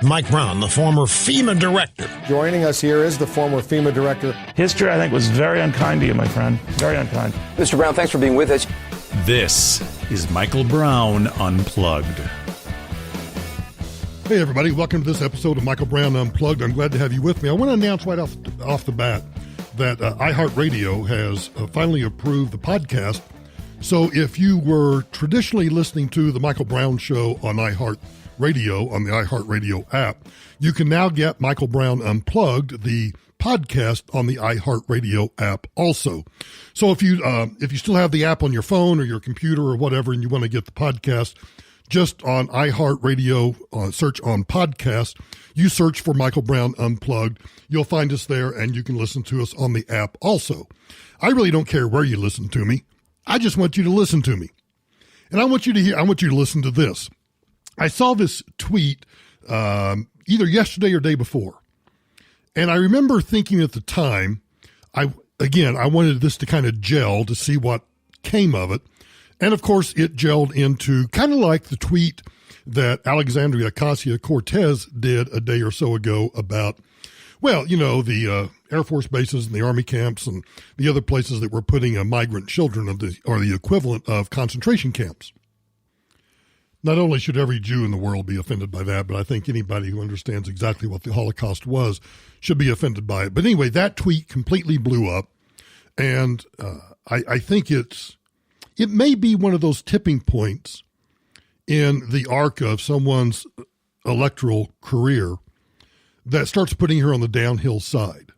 Mike Brown, the former FEMA director. Joining us here is the former FEMA director. History, I think, was very unkind to you, my friend. Very unkind. Mr. Brown, thanks for being with us. This is Michael Brown Unplugged. Hey, everybody. Welcome to this episode of Michael Brown Unplugged. I'm glad to have you with me. I want to announce right off the bat that iHeartRadio has finally approved the podcast. So if you were traditionally listening to the Michael Brown Show on iHeartRadio, on the iHeartRadio app, you can now get Michael Brown Unplugged, the podcast, on the iHeartRadio app also. So if you still have the app on your phone or your computer or whatever, and you want to get the podcast, just on iHeartRadio, search on podcast, you search for Michael Brown Unplugged. You'll find us there, and you can listen to us on the app also. I really don't care where you listen to me. I just want you to listen to me. And I want you to listen to this. I saw this tweet either yesterday or day before. And I remember thinking at the time, I wanted this to kind of gel to see what came of it. And of course, it gelled into kind of like the tweet that Alexandria Ocasio-Cortez did a day or so ago about, well, you know, the Air Force bases and the Army camps and the other places that were putting migrant children are the equivalent of concentration camps. Not only should every Jew in the world be offended by that, but I think anybody who understands exactly what the Holocaust was should be offended by it. But anyway, that tweet completely blew up, and I think it may be one of those tipping points in the arc of someone's electoral career that starts putting her on the downhill side.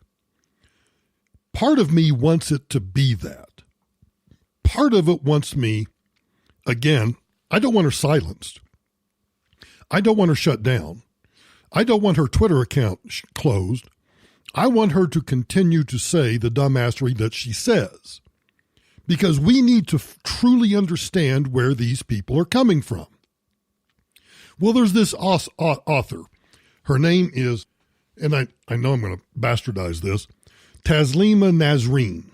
Part of me wants it to be that. Part of it wants me, again, I don't want her silenced. I don't want her shut down. I don't want her Twitter account closed. I want her to continue to say the dumbassery that she says, because we need to truly understand where these people are coming from. Well, there's this author. Her name is, and I know I'm going to bastardize this, Taslima Nasreen.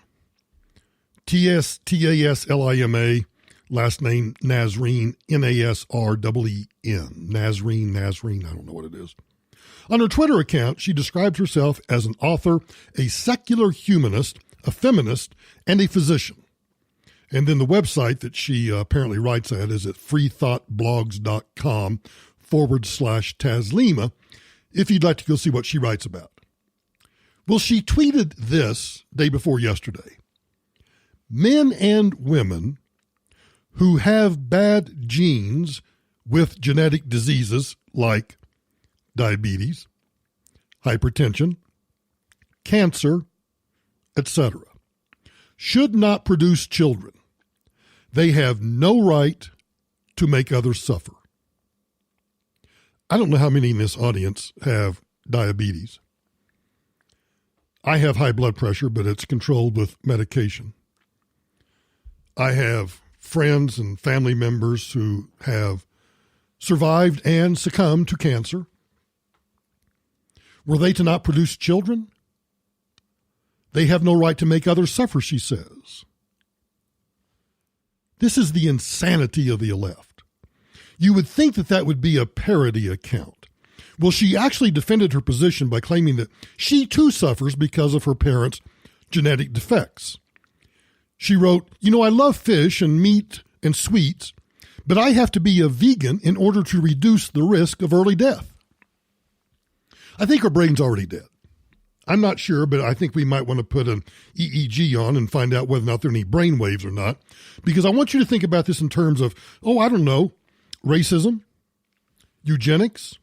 Taslima, last name Nasreen, Nasreen. Nasreen, I don't know what it is. On her Twitter account, she describes herself as an author, a secular humanist, a feminist, and a physician. And then the website that she apparently writes at is at freethoughtblogs.com/Taslima, if you'd like to go see what she writes about. Well, she tweeted this day before yesterday. Men and women who have bad genes with genetic diseases like diabetes, hypertension, cancer, etc., should not produce children. They have no right to make others suffer. I don't know how many in this audience have diabetes. I have high blood pressure, but it's controlled with medication. I have friends and family members who have survived and succumbed to cancer. Were they to not produce children? They have no right to make others suffer, she says. This is the insanity of the left. You would think that that would be a parody account. Well, she actually defended her position by claiming that she too suffers because of her parents' genetic defects. She wrote, I love fish and meat and sweets, but I have to be a vegan in order to reduce the risk of early death. I think her brain's already dead. I'm not sure, but I think we might want to put an EEG on and find out whether or not there are any brain waves or not, because I want you to think about this in terms of, racism, eugenics,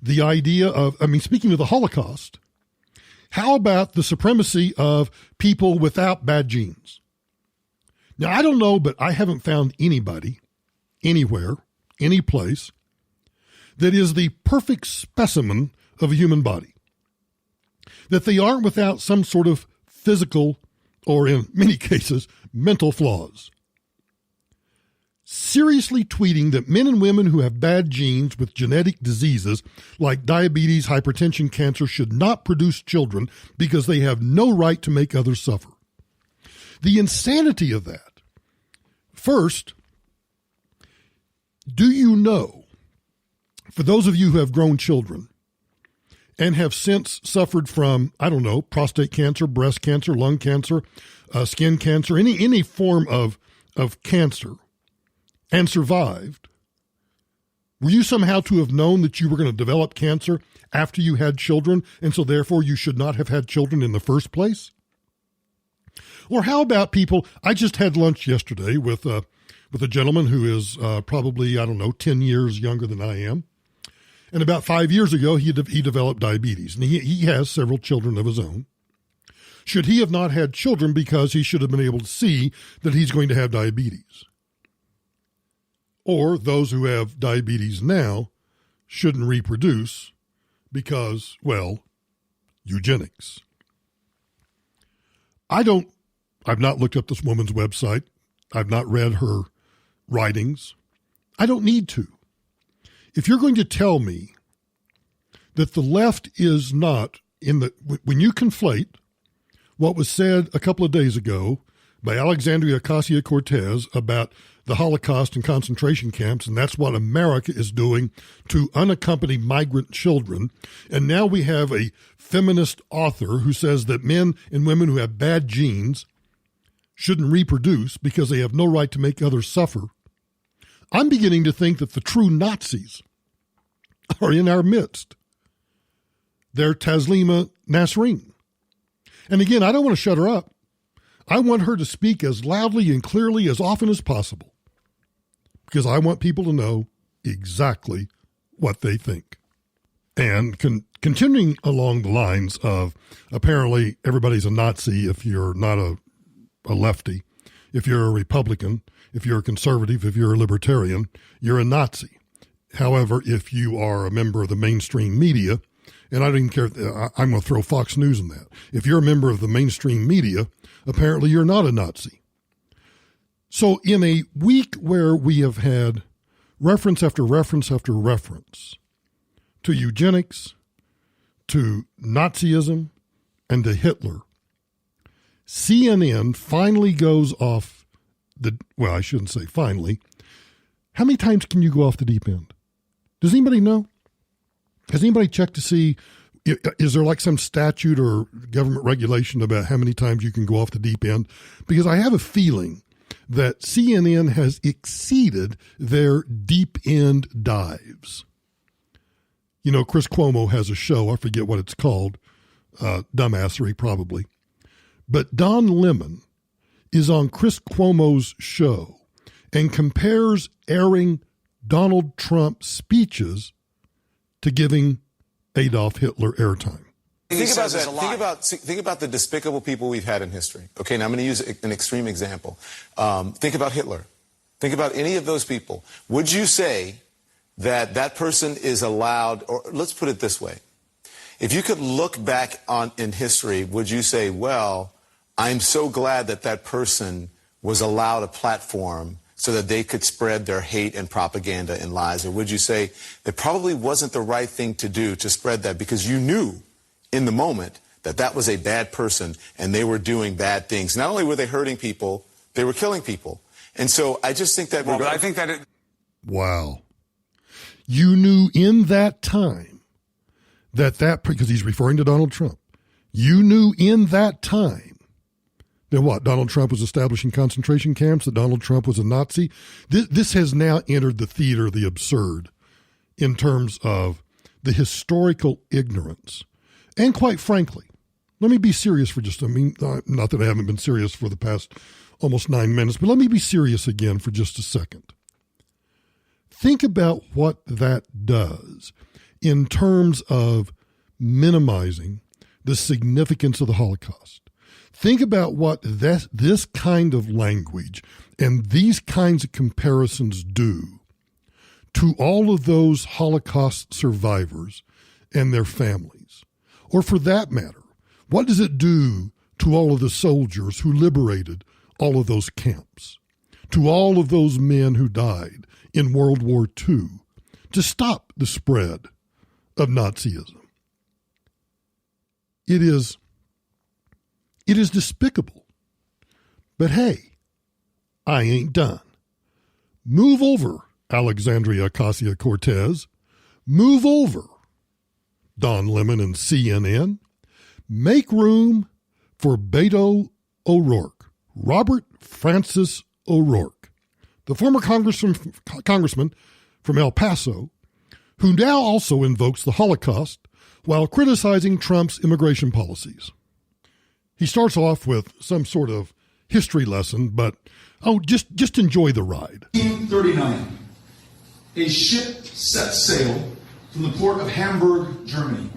the idea of, speaking of the Holocaust, how about the supremacy of people without bad genes? Now, I don't know, but I haven't found anybody, anywhere, any place, that is the perfect specimen of a human body. That they aren't without some sort of physical, or in many cases, mental flaws. Seriously tweeting that men and women who have bad genes with genetic diseases like diabetes, hypertension, cancer should not produce children because they have no right to make others suffer. The insanity of that. First, do you know For those of you who have grown children and have since suffered from, I don't know, prostate cancer, breast cancer, lung cancer, skin cancer, any form of cancer, and survived, were you somehow to have known that you were going to develop cancer after you had children, and so therefore you should not have had children in the first place? Or how about people, I just had lunch yesterday with a gentleman who is probably, 10 years younger than I am. And about 5 years ago, he developed diabetes, and he has several children of his own. Should he have not had children because he should have been able to see that he's going to have diabetes? Or those who have diabetes now shouldn't reproduce because, well, eugenics. I've not looked up this woman's website. I've not read her writings. I don't need to. If you're going to tell me that the left is not when you conflate what was said a couple of days ago by Alexandria Ocasio-Cortez about the Holocaust and concentration camps, and that's what America is doing to unaccompanied migrant children. And now we have a feminist author who says that men and women who have bad genes shouldn't reproduce because they have no right to make others suffer. I'm beginning to think that the true Nazis are in our midst. They're Taslima Nasreen. And again, I don't want to shut her up. I want her to speak as loudly and clearly as often as possible because I want people to know exactly what they think. And continuing along the lines of apparently everybody's a Nazi if you're not a lefty, if you're a Republican, if you're a conservative, if you're a libertarian, you're a Nazi. However, if you are a member of the mainstream media, and I don't even care, I'm going to throw Fox News in that. If you're a member of the mainstream media, apparently you're not a Nazi. So in a week where we have had reference after reference after reference to eugenics, to Nazism, and to Hitler, CNN finally goes off well, I shouldn't say finally. How many times can you go off the deep end? Does anybody know? Has anybody checked to see, is there like some statute or government regulation about how many times you can go off the deep end? Because I have a feeling that CNN has exceeded their deep end dives. You know, Chris Cuomo has a show, I forget what it's called, Dumbassery probably. But Don Lemon is on Chris Cuomo's show and compares airing Donald Trump speeches to giving Adolf Hitler airtime. Think about that. Think about the despicable people we've had in history. Okay, now I'm going to use an extreme example. Think about Hitler. Think about any of those people. Would you say that that person is allowed, or let's put it this way. If you could look back in history, would you say, well, I'm so glad that that person was allowed a platform so that they could spread their hate and propaganda and lies? Or would you say it probably wasn't the right thing to do to spread that because you knew in the moment that that was a bad person and they were doing bad things? Not only were they hurting people, they were killing people. And so I just think that... Well, but I think that... Wow. You knew in that time that because he's referring to Donald Trump, you knew in that time that what? Donald Trump was establishing concentration camps, that Donald Trump was a Nazi. This has now entered the theater of the absurd in terms of the historical ignorance. And quite frankly, let me be serious for just, not that I haven't been serious for the past almost 9 minutes, but let me be serious again for just a second. Think about what that does in terms of minimizing the significance of the Holocaust. Think about what this kind of language and these kinds of comparisons do to all of those Holocaust survivors and their families. Or for that matter, what does it do to all of the soldiers who liberated all of those camps, to all of those men who died in World War II to stop the spread of Nazism? It is despicable. But hey, I ain't done. Move over, Alexandria Ocasio-Cortez. Move over, Don Lemon and CNN. Make room for Beto O'Rourke, Robert Francis O'Rourke, the former congressman from El Paso, who now also invokes the Holocaust while criticizing Trump's immigration policies. He starts off with some sort of history lesson, but just enjoy the ride. 1939, a ship set sail from the port of Hamburg, Germany,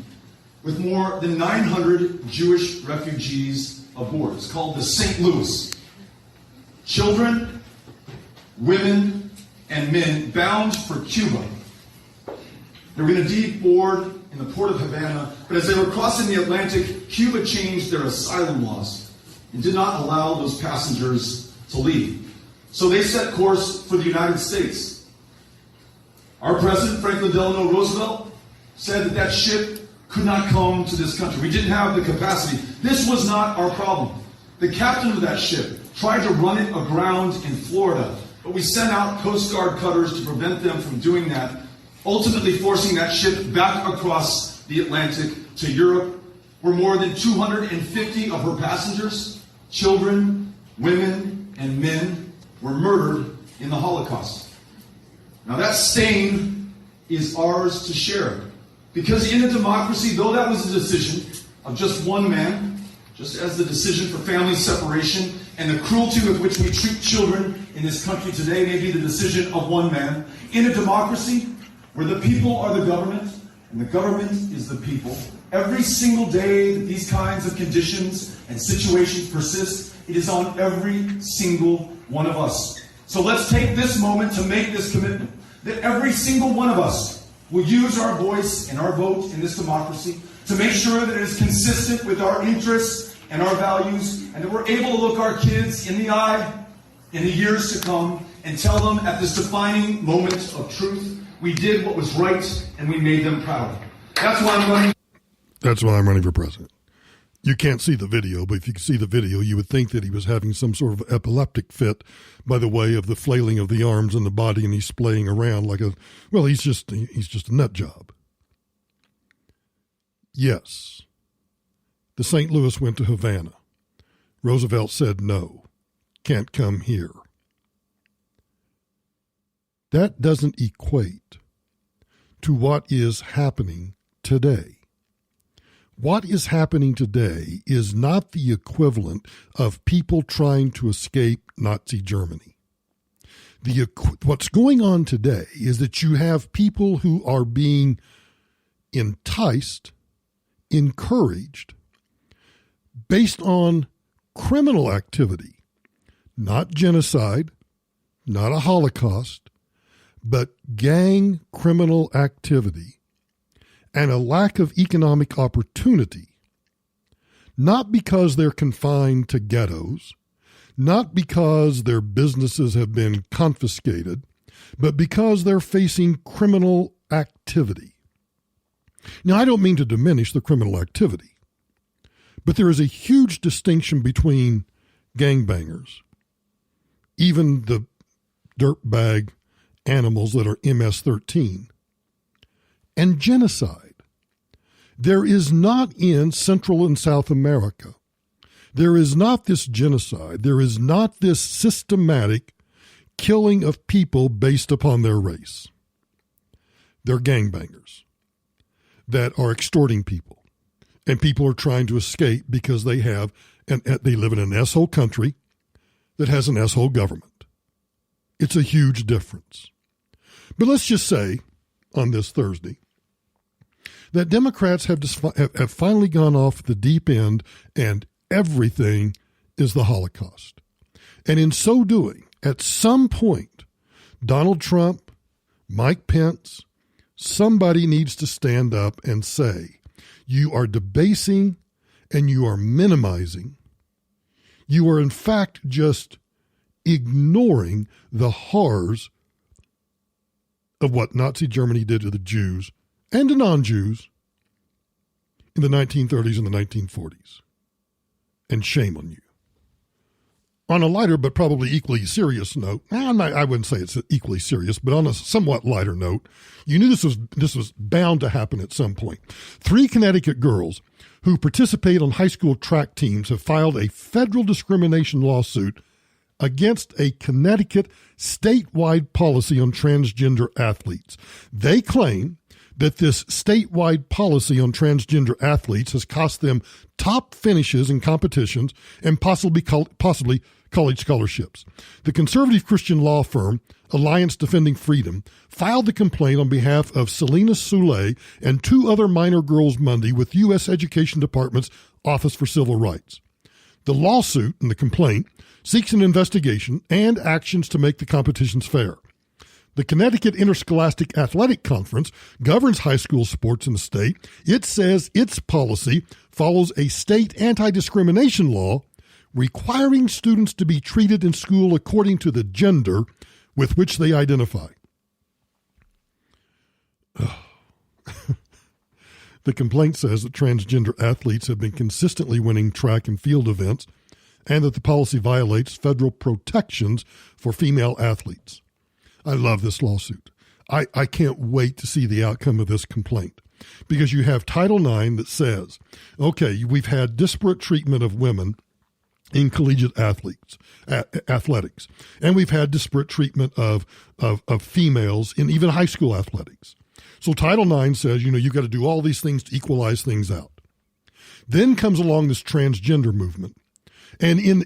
with more than 900 Jewish refugees aboard. It's called the St. Louis. Children, women, and men bound for Cuba. They were going to deboard in the port of Havana, but as they were crossing the Atlantic, Cuba changed their asylum laws and did not allow those passengers to leave. So they set course for the United States. Our president, Franklin Delano Roosevelt, said that that ship could not come to this country. We didn't have the capacity. This was not our problem. The captain of that ship tried to run it aground in Florida, but we sent out Coast Guard cutters to prevent them from doing that, ultimately forcing that ship back across the Atlantic to Europe, where more than 250 of her passengers, children, women, and men, were murdered in the Holocaust. Now that stain is ours to share. Because in a democracy, though that was a decision of just one man, just as the decision for family separation and the cruelty with which we treat children in this country today may be the decision of one man, in a democracy where the people are the government and the government is the people, every single day that these kinds of conditions and situations persist, it is on every single one of us. So let's take this moment to make this commitment that every single one of us will use our voice and our vote in this democracy to make sure that it is consistent with our interests and our values, and that we're able to look our kids in the eye in the years to come and tell them at this defining moment of truth, we did what was right and we made them proud. That's why I'm running. That's why I'm running for president. You can't see the video, but if you could see the video, you would think that he was having some sort of epileptic fit by the way of the flailing of the arms and the body, and he's splaying around like he's just a nut job. Yes, the St. Louis went to Havana. Roosevelt said no, can't come here. That doesn't equate to what is happening today. What is happening today is not the equivalent of people trying to escape Nazi Germany. What's going on today is that you have people who are being enticed, encouraged, based on criminal activity, not genocide, not a Holocaust, but gang criminal activity, and a lack of economic opportunity, not because they're confined to ghettos, not because their businesses have been confiscated, but because they're facing criminal activity. Now, I don't mean to diminish the criminal activity, but there is a huge distinction between gangbangers, even the dirtbag animals that are MS-13, and genocide. There is not in Central and South America, there is not this genocide, there is not this systematic killing of people based upon their race. They're gangbangers that are extorting people, and people are trying to escape because they live in an S-hole country that has an S-hole government. It's a huge difference. But let's just say on this Thursday that Democrats have finally gone off the deep end and everything is the Holocaust. And in so doing, at some point, Donald Trump, Mike Pence, somebody needs to stand up and say, you are debasing and you are minimizing. You are in fact just ignoring the horrors of what Nazi Germany did to the Jews and to non-Jews in the 1930s and the 1940s. And shame on you. on a lighter but probably equally serious note, I wouldn't say it's equally serious, but on a somewhat lighter note, you knew this was bound to happen at some point. 3 Connecticut girls who participate on high school track teams have filed a federal discrimination lawsuit against a Connecticut statewide policy on transgender athletes. They claim that this statewide policy on transgender athletes has cost them top finishes in competitions and possibly college scholarships. The conservative Christian law firm Alliance Defending Freedom filed the complaint on behalf of Selena Soule and 2 other minor girls Monday with U.S. Education Department's Office for Civil Rights. The lawsuit and the complaint seeks an investigation and actions to make the competitions fair. The Connecticut Interscholastic Athletic Conference governs high school sports in the state. It says its policy follows a state anti-discrimination law requiring students to be treated in school according to the gender with which they identify. The complaint says that transgender athletes have been consistently winning track and field events and that the policy violates federal protections for female athletes. I love this lawsuit. I can't wait to see the outcome of this complaint because you have Title IX that says, okay, we've had disparate treatment of women in collegiate athletics, and we've had disparate treatment of females in even high school athletics. So Title IX says, you've got to do all these things to equalize things out. Then comes along this transgender movement. And in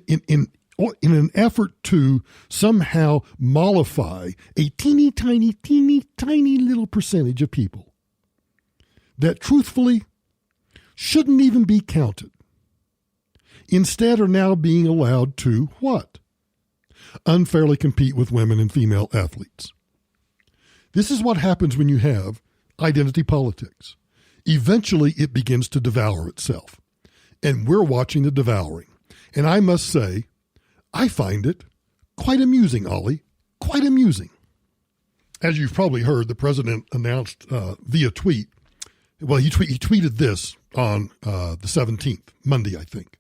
an effort to somehow mollify a teeny tiny little percentage of people that truthfully shouldn't even be counted, instead are now being allowed to what? Unfairly compete with women and female athletes. This is what happens when you have identity politics. Eventually, it begins to devour itself. And we're watching the devouring. And I must say, I find it quite amusing, Ollie, quite amusing. As you've probably heard, the president announced via tweet, well, he tweeted this on the 17th, Monday, I think.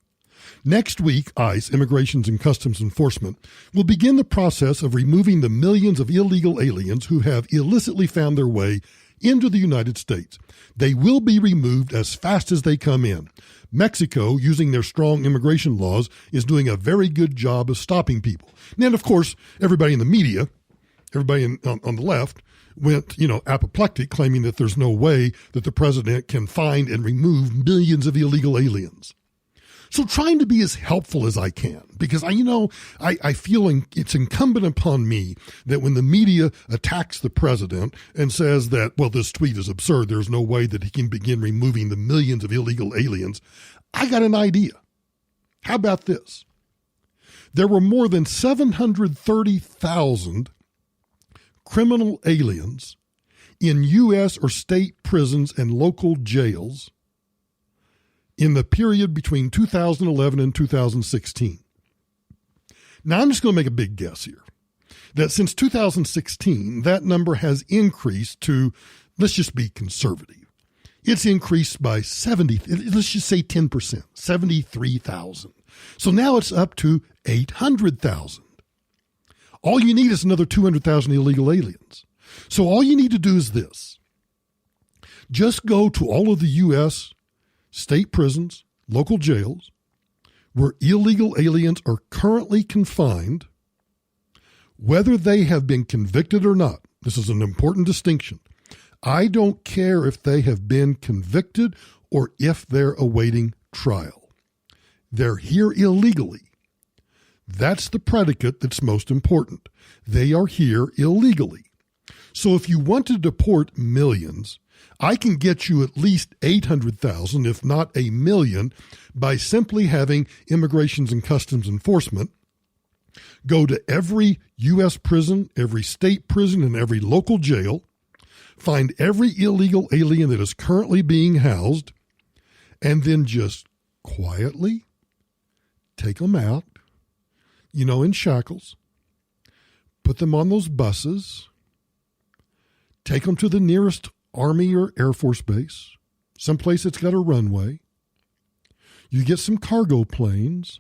Next week, ICE, Immigrations and Customs Enforcement, will begin the process of removing the millions of illegal aliens who have illicitly found their way into the United States. They will be removed as fast as they come in. Mexico, using their strong immigration laws, is doing a very good job of stopping people. And then, of course, everybody in the media, everybody on the left, went, apoplectic, claiming that there's no way that the president can find and remove millions of illegal aliens. So trying to be as helpful as I can, because I feel it's incumbent upon me that when the media attacks the president and says that, well, this tweet is absurd, there's no way that he can begin removing the millions of illegal aliens, I got an idea. How about this? There were more than 730,000 criminal aliens in U.S. or state prisons and local jails in the period between 2011 and 2016. Now, I'm just going to make a big guess here that since 2016, that number has increased to, let's just be conservative. It's increased by 70, let's just say 10%, 73,000. So now it's up to 800,000. All you need is another 200,000 illegal aliens. So all you need to do is this. Just go to all of the U.S. state prisons, local jails, where illegal aliens are currently confined, whether they have been convicted or not. This is an important distinction. I don't care if they have been convicted or if they're awaiting trial. They're here illegally. That's the predicate that's most important. They are here illegally. So if you want to deport millions, I can get you at least 800,000, if not 1 million, by simply having Immigrations and Customs Enforcement go to every U.S. prison, every state prison, and every local jail, find every illegal alien that is currently being housed, and then just quietly take them out, in shackles, put them on those buses, take them to the nearest Army or Air Force base, someplace that's got a runway. You get some cargo planes,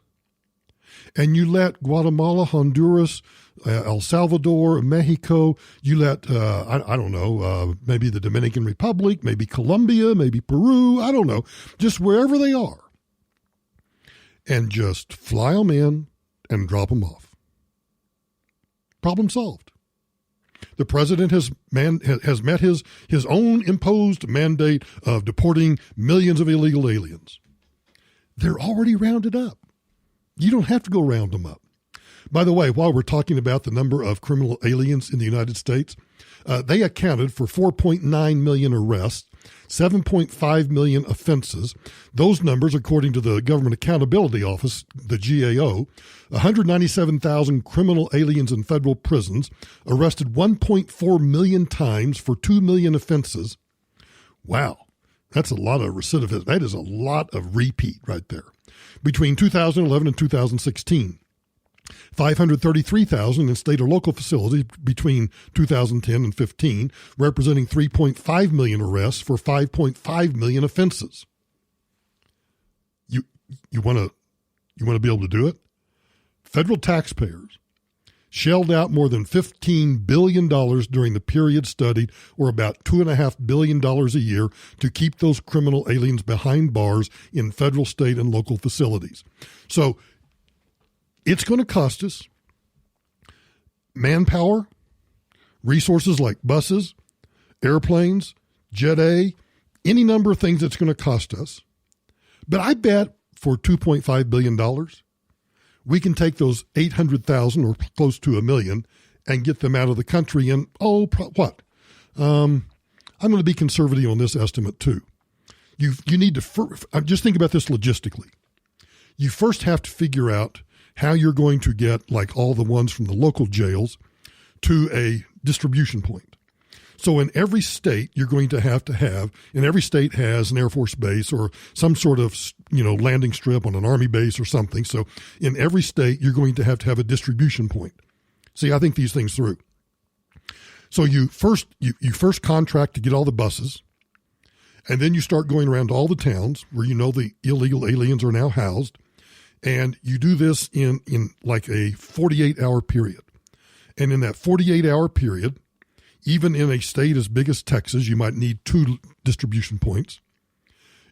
and you let Guatemala, Honduras, El Salvador, Mexico, you let, I don't know, maybe the Dominican Republic, maybe Colombia, maybe Peru, I don't know, just wherever they are, and just fly them in and drop them off. Problem solved. The president has met his own imposed mandate of deporting millions of illegal aliens. They're already rounded up. You don't have to go round them up. By the way, while we're talking about the number of criminal aliens in the United States, they accounted for 4.9 million arrests, 7.5 million offenses. Those numbers, according to the Government Accountability Office, the GAO, 197,000 criminal aliens in federal prisons, arrested 1.4 million times for 2 million offenses. Wow, that's a lot of recidivism. That is a lot of repeat right there. Between 2011 and 2016, 533,000 in state or local facilities between 2010 and 15, representing 3.5 million arrests for 5.5 million offenses. You want to be able to do it? Federal taxpayers shelled out more than $15 billion during the period studied, or about $2.5 billion a year, to keep those criminal aliens behind bars in federal, state, and local facilities. So it's going to cost us manpower, resources like buses, airplanes, Jet A, any number of things that's going to cost us. But I bet for $2.5 billion, we can take those 800,000 or close to 1 million and get them out of the country. And I'm going to be conservative on this estimate too. You need to just think about this logistically. You first have to figure out how you're going to get, like all the ones from the local jails, to a distribution point. So in every state, you're going to have, and every state has an Air Force base or some sort of, landing strip on an Army base or something. So in every state, you're going to have a distribution point. See, I think these things through. So you first contract to get all the buses, and then you start going around to all the towns where the illegal aliens are now housed. And you do this in like a 48-hour period. And in that 48-hour period, even in a state as big as Texas, you might need 2 distribution points.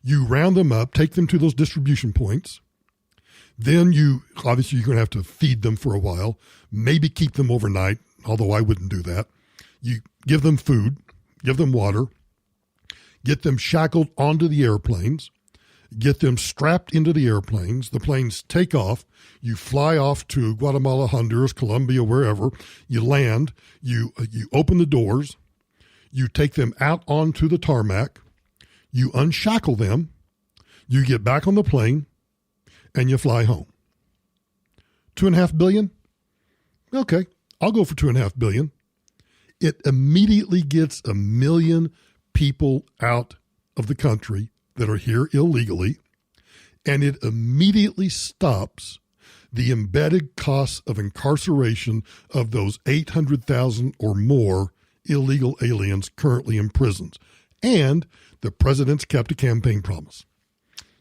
You round them up, take them to those distribution points. Then you're going to have to feed them for a while, maybe keep them overnight, although I wouldn't do that. You give them food, give them water, get them shackled onto the airplanes, get them strapped into the airplanes. The planes take off. You fly off to Guatemala, Honduras, Colombia, wherever. You land. You open the doors. You take them out onto the tarmac. You unshackle them. You get back on the plane, and you fly home. $2.5 billion? Okay, I'll go for $2.5 billion. It immediately gets 1 million people out of the country that are here illegally, and it immediately stops the embedded costs of incarceration of those 800,000 or more illegal aliens currently in prisons. And the president's kept a campaign promise.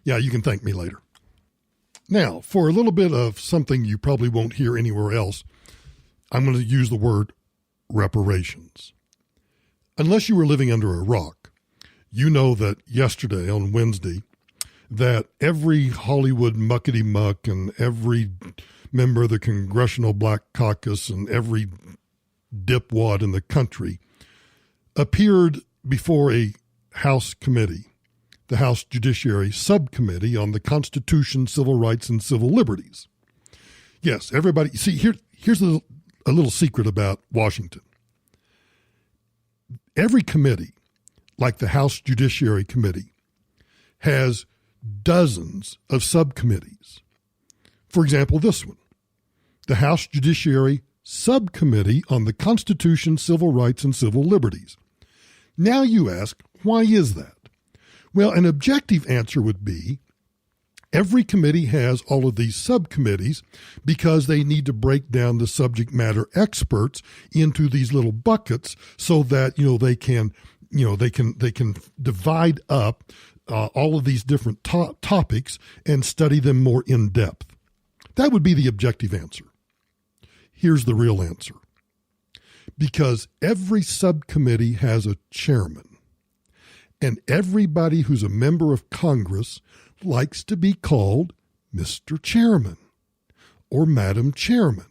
Yeah, you can thank me later. Now, for a little bit of something you probably won't hear anywhere else, I'm going to use the word reparations. Unless you were living under a rock, you know that yesterday, on Wednesday, that every Hollywood muckety-muck and every member of the Congressional Black Caucus and every dipwad in the country appeared before a House committee, the House Judiciary Subcommittee on the Constitution, Civil Rights, and Civil Liberties. Yes, everybody, see, here's a little secret about Washington. Every committee, like the House Judiciary Committee, has dozens of subcommittees. For example, this one, the House Judiciary Subcommittee on the Constitution, Civil Rights, and Civil Liberties. Now you ask, why is that? Well, an objective answer would be every committee has all of these subcommittees because they need to break down the subject matter experts into these little buckets so that, they can divide up all of these different topics and study them more in depth. That would be the objective answer. Here's the real answer. Because every subcommittee has a chairman, and everybody who's a member of Congress likes to be called Mr. Chairman or Madam Chairman.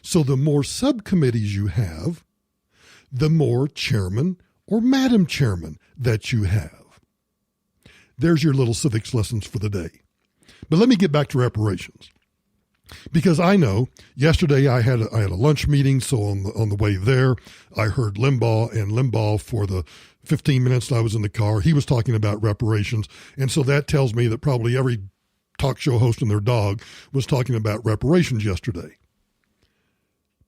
So the more subcommittees you have, the more chairman or Madam Chairman that you have. There's your little civics lessons for the day. But let me get back to reparations. Because I know yesterday I had a lunch meeting, so on the way there, I heard Limbaugh for the 15 minutes I was in the car. He was talking about reparations, and so that tells me that probably every talk show host and their dog was talking about reparations yesterday.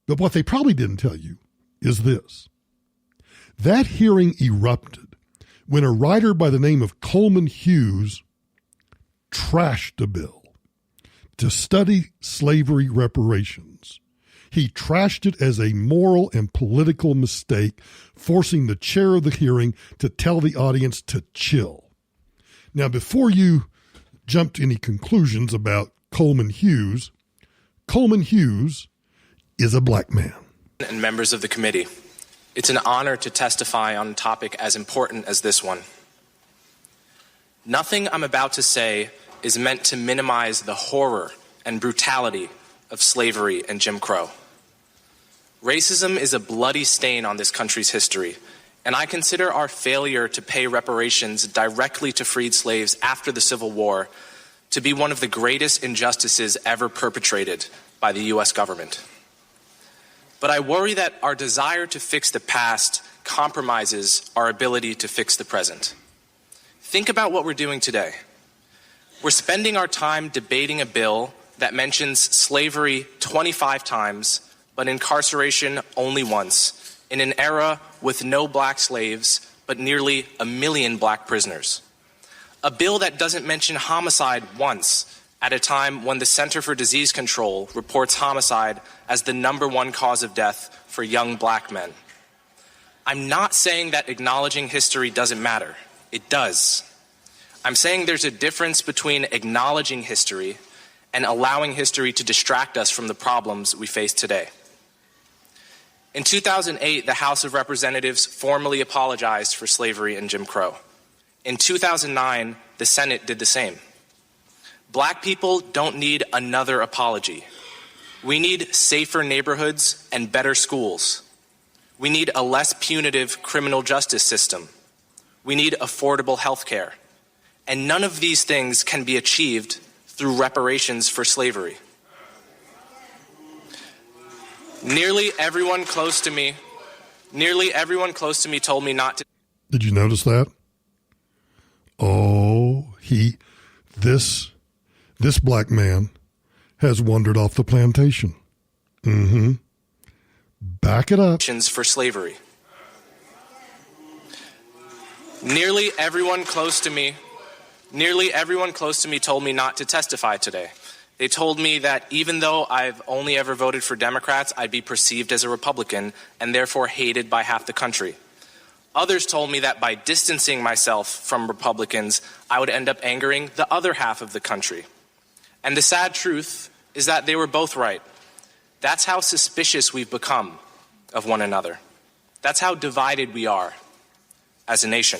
But what they probably didn't tell you is this. That hearing erupted when a writer by the name of Coleman Hughes trashed a bill to study slavery reparations. He trashed it as a moral and political mistake, forcing the chair of the hearing to tell the audience to chill. Now, before you jump to any conclusions about Coleman Hughes is a black man. And members of the committee, it's an honor to testify on a topic as important as this one. Nothing I'm about to say is meant to minimize the horror and brutality of slavery and Jim Crow. Racism is a bloody stain on this country's history, and I consider our failure to pay reparations directly to freed slaves after the Civil War to be one of the greatest injustices ever perpetrated by the U.S. government. But I worry that our desire to fix the past compromises our ability to fix the present. Think about what we're doing today. We're spending our time debating a bill that mentions slavery 25 times, but incarceration only once, in an era with no black slaves, but nearly 1 million black prisoners. A bill that doesn't mention homicide once, at a time when the Center for Disease Control reports homicide as the #1 cause of death for young black men. I'm not saying that acknowledging history doesn't matter. It does. I'm saying there's a difference between acknowledging history and allowing history to distract us from the problems we face today. In 2008, the House of Representatives formally apologized for slavery and Jim Crow. In 2009, the Senate did the same. Black people don't need another apology. We need safer neighborhoods and better schools. We need a less punitive criminal justice system. We need affordable health care. And none of these things can be achieved through reparations for slavery. Nearly everyone close to me told me not to. Did you notice that? Oh, this black man has wandered off the plantation. Back it up. For slavery. Nearly everyone close to me told me not to testify today. They told me that even though I've only ever voted for Democrats, I'd be perceived as a Republican and therefore hated by half the country. Others told me that by distancing myself from Republicans, I would end up angering the other half of the country. And the sad truth is that they were both right. That's how suspicious we've become of one another. That's how divided we are as a nation.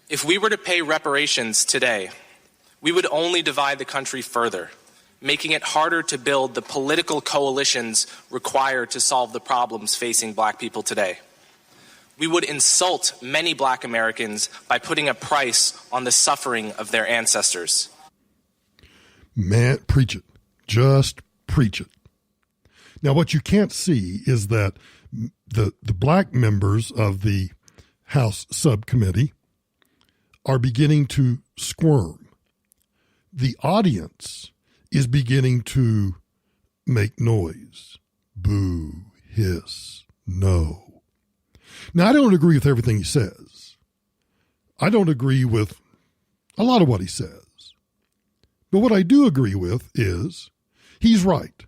If we were to pay reparations today, we would only divide the country further, making it harder to build the political coalitions required to solve the problems facing black people today. We would insult many black Americans by putting a price on the suffering of their ancestors. Man, preach it. Just preach it. Now, what you can't see is that the black members of the House subcommittee are beginning to squirm. The audience is beginning to make noise. Boo, hiss, no. Now, I don't agree with everything he says. I don't agree with a lot of what he says. But what I do agree with is he's right.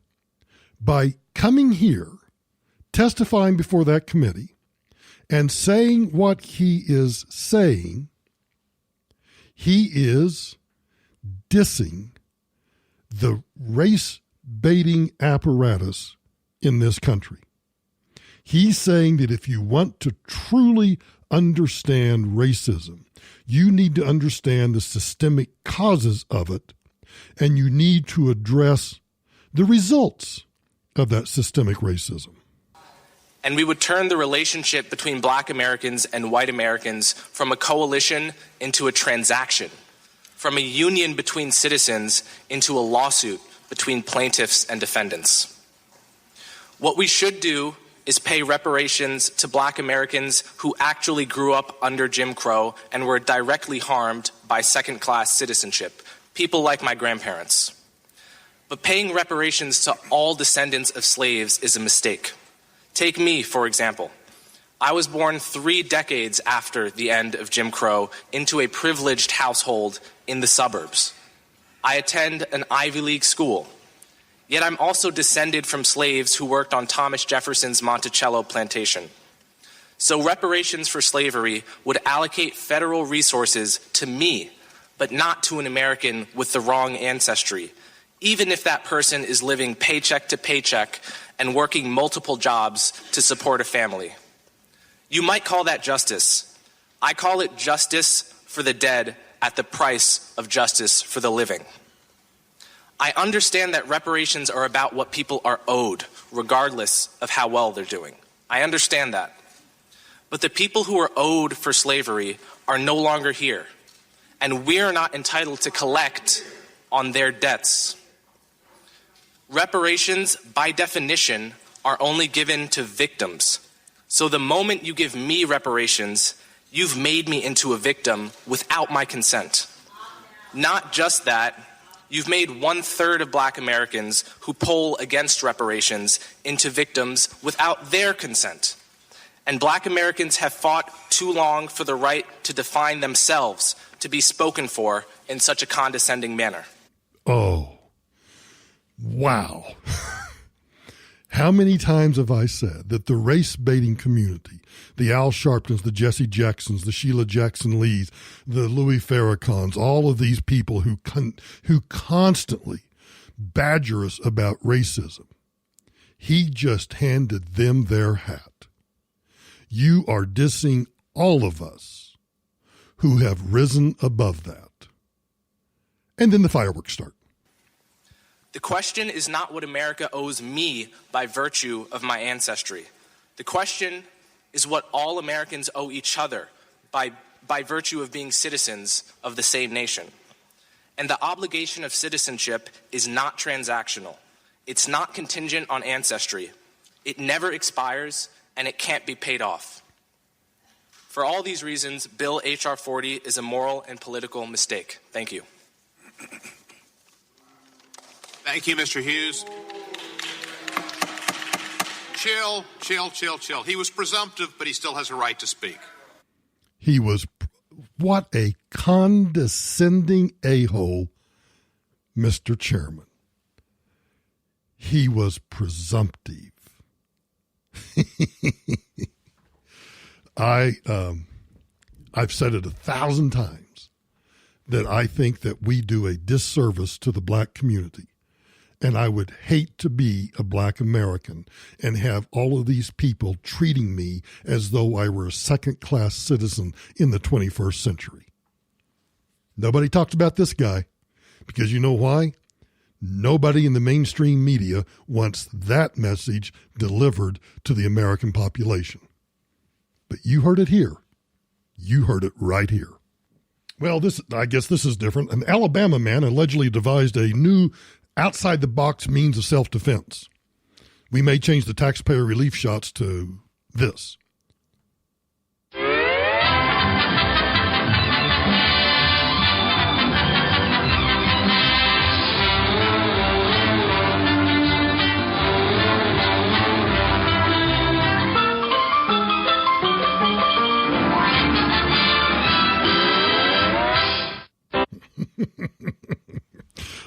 By coming here, testifying before that committee, and saying what he is saying, he is dissing the race baiting apparatus in this country. He's saying that if you want to truly understand racism, you need to understand the systemic causes of it, and you need to address the results of that systemic racism. And we would turn the relationship between black Americans and white Americans from a coalition into a transaction, from a union between citizens into a lawsuit between plaintiffs and defendants. What we should do is pay reparations to black Americans who actually grew up under Jim Crow and were directly harmed by second-class citizenship, people like my grandparents. But paying reparations to all descendants of slaves is a mistake. Take me, for example. I was born 3 decades after the end of Jim Crow into a privileged household in the suburbs. I attend an Ivy League school. Yet I'm also descended from slaves who worked on Thomas Jefferson's Monticello plantation. So reparations for slavery would allocate federal resources to me, but not to an American with the wrong ancestry, even if that person is living paycheck to paycheck and working multiple jobs to support a family. You might call that justice. I call it justice for the dead at the price of justice for the living. I understand that reparations are about what people are owed, regardless of how well they're doing. I understand that. But the people who are owed for slavery are no longer here, and we're not entitled to collect on their debts. Reparations, by definition, are only given to victims. So the moment you give me reparations, you've made me into a victim without my consent. Not just that, you've made 1/3 of black Americans who poll against reparations into victims without their consent. And black Americans have fought too long for the right to define themselves to be spoken for in such a condescending manner. Oh, wow. How many times have I said that the race-baiting community, the Al Sharptons, the Jesse Jacksons, the Sheila Jackson-Lees, the Louis Farrakhans, all of these people who constantly badger us about racism, he just handed them their hat. You are dissing all of us who have risen above that. And then the fireworks start. The question is not what America owes me by virtue of my ancestry. The question is what all Americans owe each other by virtue of being citizens of the same nation. And the obligation of citizenship is not transactional. It's not contingent on ancestry. It never expires, and it can't be paid off. For all these reasons, Bill H.R. 40 is a moral and political mistake. Thank you. Thank you, Mr. Hughes. Chill. He was presumptive, but he still has a right to speak. What a condescending a-hole, Mr. Chairman. He was presumptive. I've said it 1,000 times that I think that we do a disservice to the black community. And I would hate to be a black American and have all of these people treating me as though I were a second-class citizen in the 21st century. Nobody talks about this guy because you know why? Nobody in the mainstream media wants that message delivered to the American population. But you heard it here. You heard it right here. Well, I guess this is different. An Alabama man allegedly devised a new outside-the-box means of self-defense. We may change the taxpayer relief shots to this.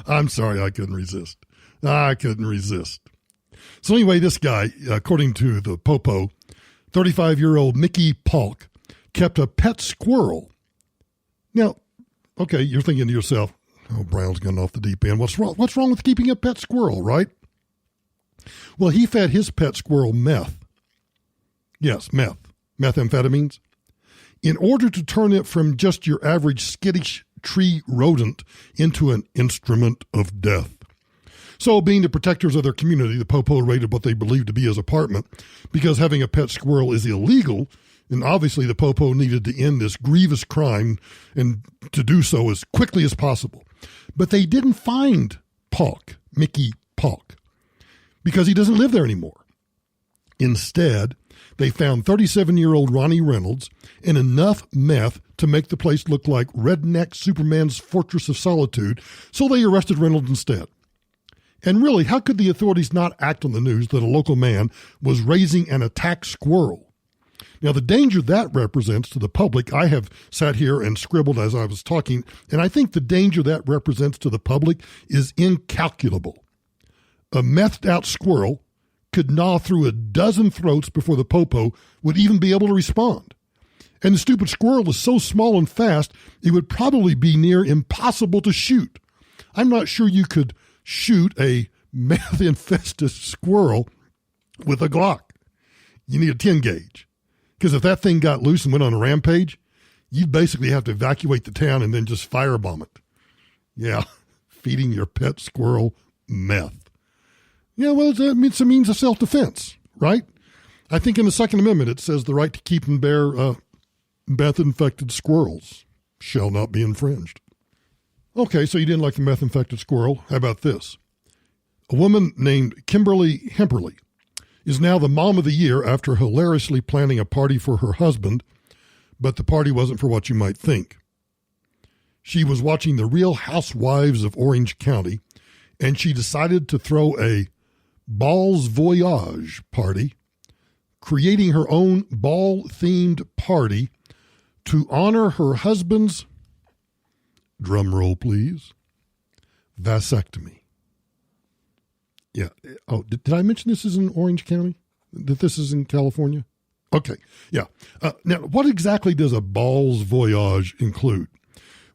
I'm sorry, I couldn't resist. So anyway, this guy, according to the Popo, 35-year-old Mickey Polk, kept a pet squirrel. Now, okay, you're thinking to yourself, Oh, Brown's gone off the deep end. What's wrong? What's wrong with keeping a pet squirrel, right? Well, he fed his pet squirrel meth. Yes, meth. Methamphetamines. In order to turn it from just your average skittish tree rodent into an instrument of death. So, being the protectors of their community, the Popo raided what they believed to be his apartment because having a pet squirrel is illegal, and obviously the Popo needed to end this grievous crime and to do so as quickly as possible. But they didn't find Pauk, Mickey Pauk, because he doesn't live there anymore. Instead, they found 37-year-old Ronnie Reynolds and enough meth to make the place look like redneck Superman's Fortress of Solitude, so they arrested Reynolds instead. And really, how could the authorities not act on the news that a local man was raising an attacked squirrel? Now, the danger that represents to the public, I have sat here and scribbled as I was talking, and I think the danger that represents to the public is incalculable. A methed-out squirrel could gnaw through a dozen throats before the Popo would even be able to respond. And the stupid squirrel is so small and fast, it would probably be near impossible to shoot. I'm not sure you could shoot a meth-infested squirrel with a Glock. You need a 10 gauge. Because if that thing got loose and went on a rampage, you'd basically have to evacuate the town and then just firebomb it. Yeah, feeding your pet squirrel meth. Yeah, well, it's a means of self-defense, right? I think in the Second Amendment it says the right to keep and bear meth-infected squirrels shall not be infringed. Okay, so you didn't like the meth-infected squirrel. How about this? A woman named Kimberly Hemperly is now the mom of the year after hilariously planning a party for her husband, but the party wasn't for what you might think. She was watching The Real Housewives of Orange County, and she decided to throw a balls voyage party, creating her own ball-themed party to honor her husband's, drum roll please, vasectomy. Yeah. Oh, did I mention this is in Orange County? That this is in California? Okay. Yeah. Now, what exactly does a balls voyage include?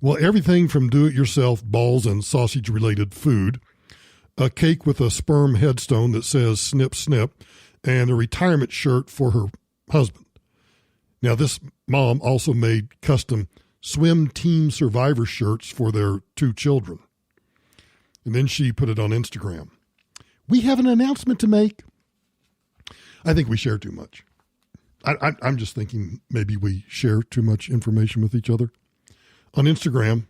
Well, everything from do-it-yourself balls and sausage-related food, a cake with a sperm headstone that says snip, snip, and a retirement shirt for her husband. Now, this mom also made custom swim team survivor shirts for their 2 children. And then she put it on Instagram. We have an announcement to make. I think we share too much. I'm just thinking maybe we share too much information with each other. On Instagram,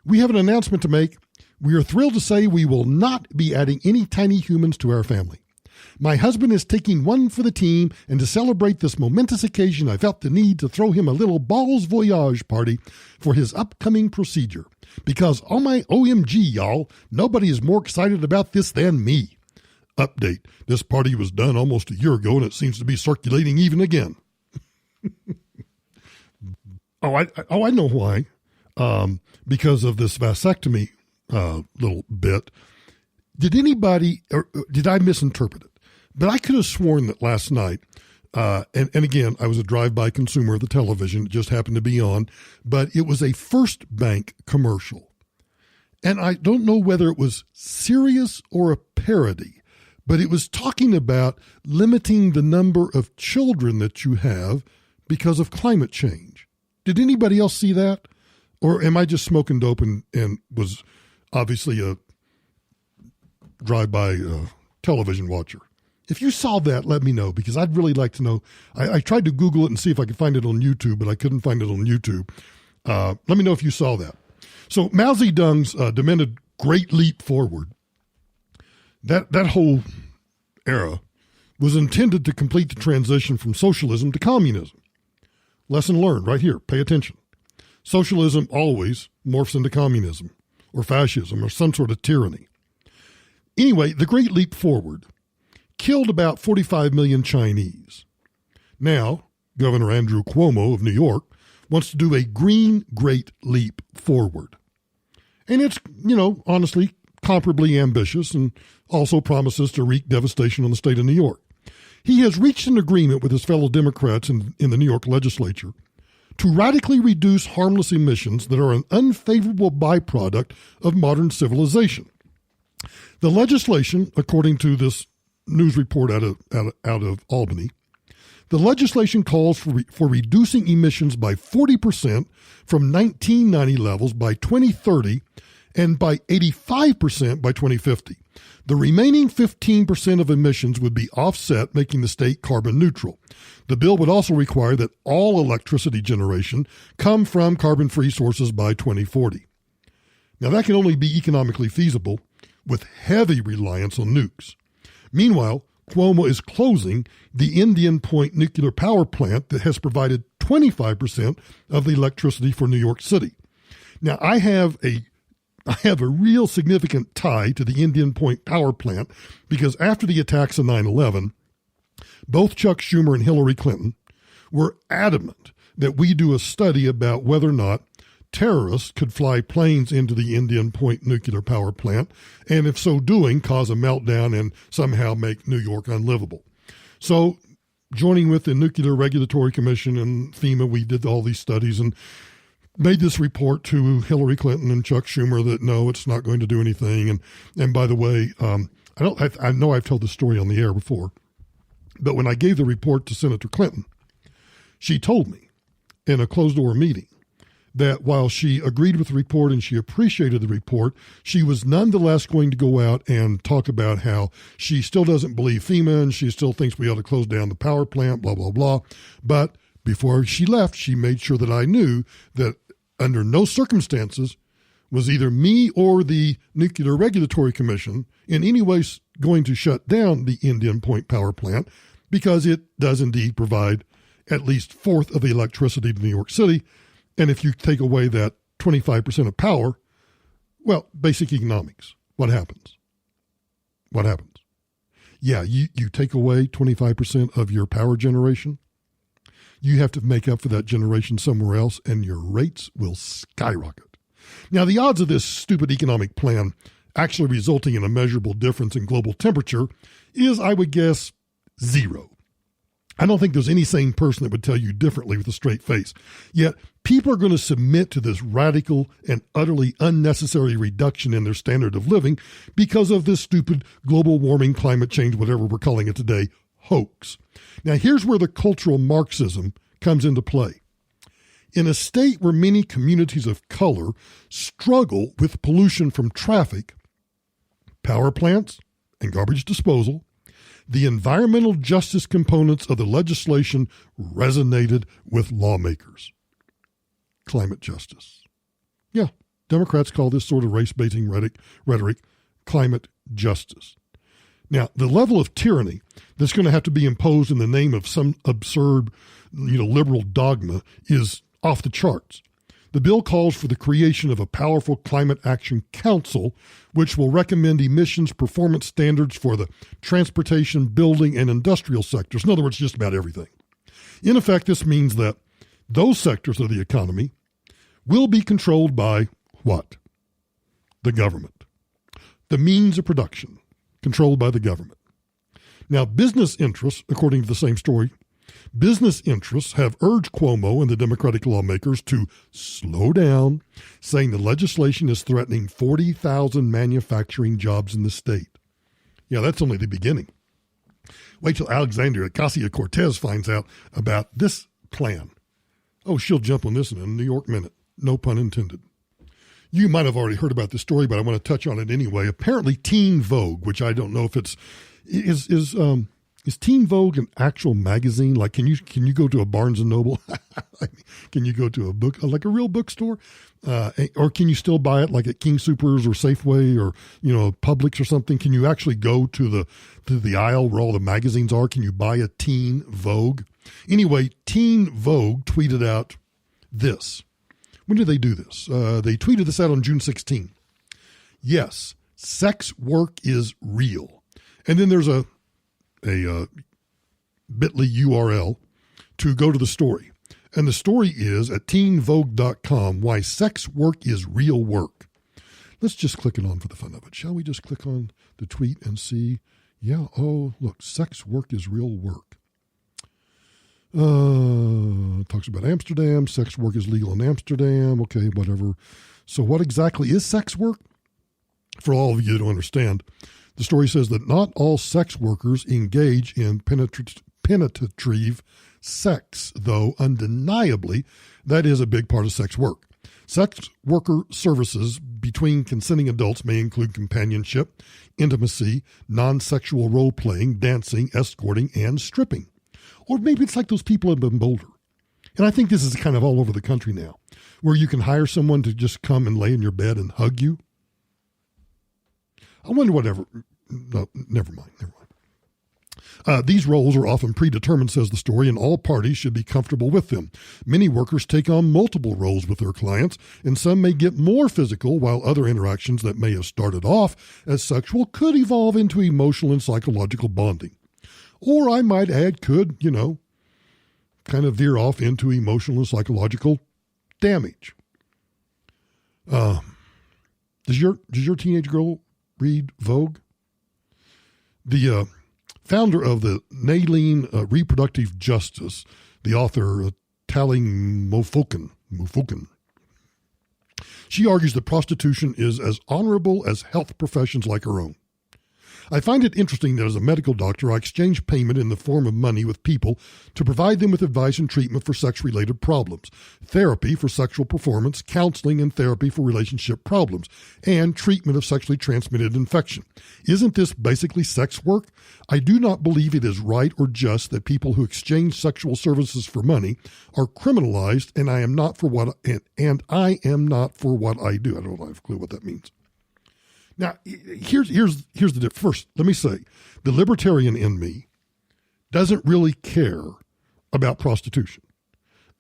we have an announcement to make. We are thrilled to say we will not be adding any tiny humans to our family. My husband is taking one for the team, and to celebrate this momentous occasion, I felt the need to throw him a little balls voyage party for his upcoming procedure. Because, oh my OMG, y'all, nobody is more excited about this than me. Update. This party was done almost a year ago, and it seems to be circulating even again. I know why. Because of this vasectomy little bit. Did anybody, or did I misinterpret it? But I could have sworn that last night, and again, I was a drive-by consumer of the television. It just happened to be on, but it was a First Bank commercial. And I don't know whether it was serious or a parody, but it was talking about limiting the number of children that you have because of climate change. Did anybody else see that? Or am I just smoking dope and was obviously a drive-by television watcher? If you saw that, let me know, because I'd really like to know. I tried to Google it and see if I could find it on YouTube, but I couldn't find it on YouTube. Let me know if you saw that. So Mao Zedong's demented Great Leap Forward, that whole era was intended to complete the transition from socialism to communism. Lesson learned right here. Pay attention. Socialism always morphs into communism or fascism or some sort of tyranny. Anyway, the Great Leap Forward killed about 45 million Chinese. Now, Governor Andrew Cuomo of New York wants to do a green Great Leap Forward. And it's, honestly, comparably ambitious and also promises to wreak devastation on the state of New York. He has reached an agreement with his fellow Democrats in the New York legislature to radically reduce harmless emissions that are an unfavorable byproduct of modern civilization. The legislation, according to this news report out of Albany, the legislation calls for reducing emissions by 40% from 1990 levels by 2030 and by 85% by 2050. The remaining 15% of emissions would be offset, making the state carbon neutral. The bill would also require that all electricity generation come from carbon-free sources by 2040. Now, that can only be economically feasible with heavy reliance on nukes. Meanwhile, Cuomo is closing the Indian Point nuclear power plant that has provided 25% of the electricity for New York City. Now, I have a real significant tie to the Indian Point power plant because after the attacks of 9/11, both Chuck Schumer and Hillary Clinton were adamant that we do a study about whether or not terrorists could fly planes into the Indian Point nuclear power plant, and if so doing, cause a meltdown and somehow make New York unlivable. So, joining with the Nuclear Regulatory Commission and FEMA, we did all these studies and made this report to Hillary Clinton and Chuck Schumer that no, it's not going to do anything. And by the way, I know I've told this story on the air before, but when I gave the report to Senator Clinton, she told me in a closed-door meeting that while she agreed with the report and she appreciated the report, she was nonetheless going to go out and talk about how she still doesn't believe FEMA and she still thinks we ought to close down the power plant, blah, blah, blah. But before she left, she made sure that I knew that under no circumstances was either me or the Nuclear Regulatory Commission in any way going to shut down the Indian Point power plant because it does indeed provide at least a fourth of the electricity to New York City. And if you take away that 25% of power, well, basic economics, what happens? What happens? Yeah, you take away 25% of your power generation, you have to make up for that generation somewhere else, and your rates will skyrocket. Now, the odds of this stupid economic plan actually resulting in a measurable difference in global temperature is, I would guess, 0. I don't think there's any sane person that would tell you differently with a straight face. Yet, people are going to submit to this radical and utterly unnecessary reduction in their standard of living because of this stupid global warming, climate change, whatever we're calling it today, hoax. Now, here's where the cultural Marxism comes into play. In a state where many communities of color struggle with pollution from traffic, power plants, and garbage disposal, the environmental justice components of the legislation resonated with lawmakers. Climate justice. Yeah, Democrats call this sort of race-baiting rhetoric climate justice. Now, the level of tyranny that's going to have to be imposed in the name of some absurd, liberal dogma is off the charts. The bill calls for the creation of a powerful climate action council, which will recommend emissions performance standards for the transportation, building, and industrial sectors. In other words, just about everything. In effect, this means that those sectors of the economy will be controlled by what? The government. The means of production, controlled by the government. Now, business interests, according to the same story, business interests have urged Cuomo and the Democratic lawmakers to slow down, saying the legislation is threatening 40,000 manufacturing jobs in the state. Yeah, that's only the beginning. Wait till Alexandria Ocasio-Cortez finds out about this plan. Oh, she'll jump on this in a New York minute. No pun intended. You might have already heard about this story, but I want to touch on it anyway. Apparently, Teen Vogue, which I don't know if is Teen Vogue an actual magazine? Like, can you go to a Barnes and Noble? Can you go to a book, like a real bookstore? Or can you still buy it like at King Soopers or Safeway or, Publix or something? Can you actually go to the aisle where all the magazines are? Can you buy a Teen Vogue? Anyway, Teen Vogue tweeted out this. When did they do this? They tweeted this out on June 16. Yes, sex work is real. And then there's a bit.ly URL to go to the story. And the story is at teenvogue.com, why sex work is real work. Let's just click it on for the fun of it. Shall we just click on the tweet and see? Yeah, oh, look, sex work is real work. Talks about Amsterdam. Sex work is legal in Amsterdam. Okay, whatever. So what exactly is sex work? For all of you who don't understand, the story says that not all sex workers engage in penetrative sex, though undeniably that is a big part of sex work. Sex worker services between consenting adults may include companionship, intimacy, non-sexual role-playing, dancing, escorting, and stripping. Or maybe it's like those people in Boulder. And I think this is kind of all over the country now, where you can hire someone to just come and lay in your bed and hug you. I wonder whatever. No, never mind. These roles are often predetermined, says the story, and all parties should be comfortable with them. Many workers take on multiple roles with their clients, and some may get more physical, while other interactions that may have started off as sexual could evolve into emotional and psychological bonding. Or I might add, could, kind of veer off into emotional and psychological damage. Does your teenage girl read Vogue? The founder of the Naline Reproductive Justice, the author Tali Mofokin, she argues that prostitution is as honorable as health professions like her own. I find it interesting that as a medical doctor, I exchange payment in the form of money with people to provide them with advice and treatment for sex-related problems, therapy for sexual performance, counseling and therapy for relationship problems, and treatment of sexually transmitted infection. Isn't this basically sex work? I do not believe it is right or just that people who exchange sexual services for money are criminalized, and I am not for what I do. I don't have a clue what that means. Now, here's the difference. First, let me say, the libertarian in me doesn't really care about prostitution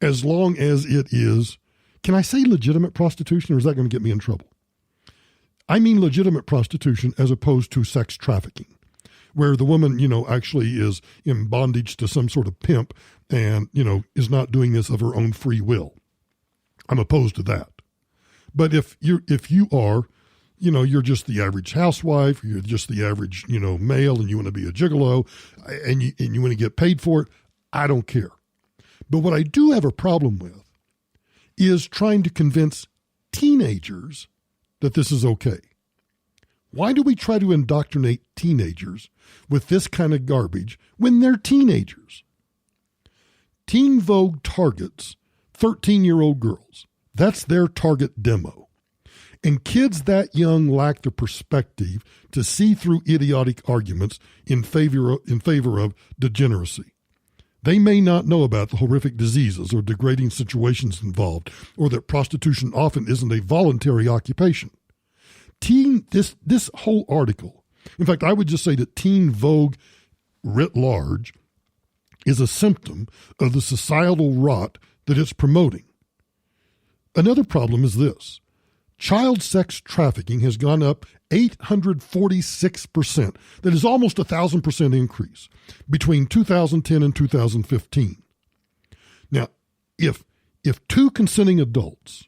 as long as it is, can I say legitimate prostitution, or is that going to get me in trouble? I mean legitimate prostitution as opposed to sex trafficking, where the woman, actually is in bondage to some sort of pimp and, is not doing this of her own free will. I'm opposed to that. But if you are, you're just the average housewife, or you're just the average, male, and you want to be a gigolo, and you want to get paid for it, I don't care. But what I do have a problem with is trying to convince teenagers that this is okay. Why do we try to indoctrinate teenagers with this kind of garbage when they're teenagers? Teen Vogue targets 13-year-old girls. That's their target demo. And kids that young lack the perspective to see through idiotic arguments in favor of degeneracy. They may not know about the horrific diseases or degrading situations involved, or that prostitution often isn't a voluntary occupation. This whole article, in fact, I would just say that Teen Vogue writ large is a symptom of the societal rot that it's promoting. Another problem is this. Child sex trafficking has gone up 846%. That is almost 1,000% increase between 2010 and 2015. Now, if two consenting adults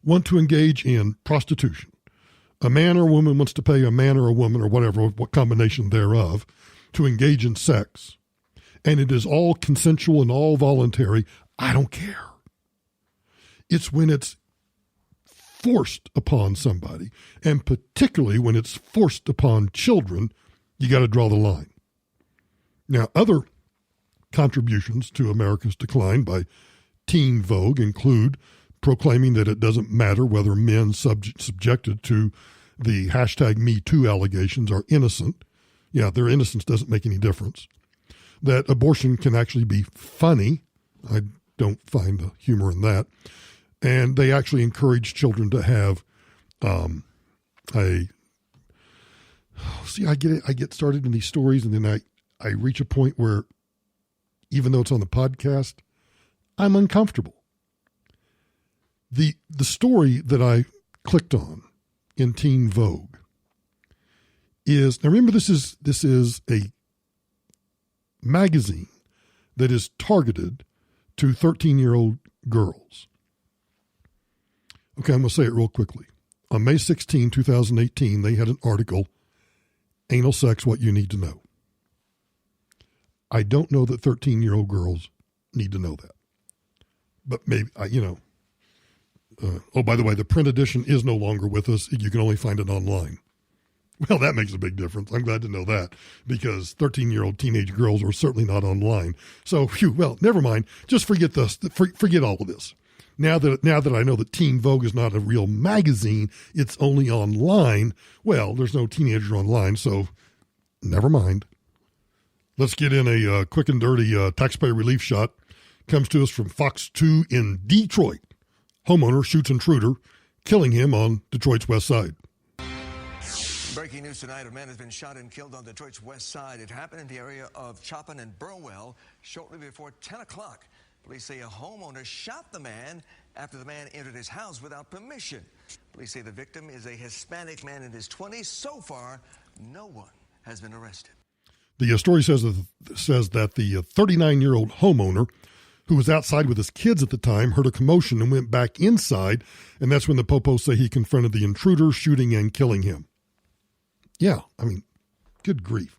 want to engage in prostitution, a man or a woman wants to pay a man or a woman or whatever, what combination thereof, to engage in sex, and it is all consensual and all voluntary, I don't care. It's when it's forced upon somebody, and particularly when it's forced upon children, you got to draw the line. Now, other contributions to America's decline by Teen Vogue include proclaiming that it doesn't matter whether men subjected to the hashtag #MeToo allegations are innocent. Yeah, their innocence doesn't make any difference. That abortion can actually be funny. I don't find the humor in that. And they actually encourage children to have I get started in these stories, and then I reach a point where, even though it's on the podcast, I'm uncomfortable. The story that I clicked on in Teen Vogue is, now remember, this is a magazine that is targeted to 13-year-old girls. Okay, I'm going to say it real quickly. On May 16, 2018, they had an article, Anal Sex, What You Need to Know. I don't know that 13-year-old girls need to know that. But maybe, oh, by the way, the print edition is no longer with us. You can only find it online. Well, that makes a big difference. I'm glad to know that, because 13-year-old teenage girls are certainly not online. So, well, never mind. Just forget this. Forget all of this. Now that I know that Teen Vogue is not a real magazine, it's only online. Well, there's no teenager online, so never mind. Let's get in a quick and dirty taxpayer relief shot. Comes to us from Fox 2 in Detroit. Homeowner shoots intruder, killing him on Detroit's west side. Breaking news tonight, a man has been shot and killed on Detroit's west side. It happened in the area of Chopin and Burwell shortly before 10 o'clock. Police say a homeowner shot the man after the man entered his house without permission. Police say the victim is a Hispanic man in his 20s. So far, no one has been arrested. The story says that the 39-year-old homeowner who was outside with his kids at the time heard a commotion and went back inside, and that's when the popos say he confronted the intruder, shooting and killing him. Yeah, I mean, good grief.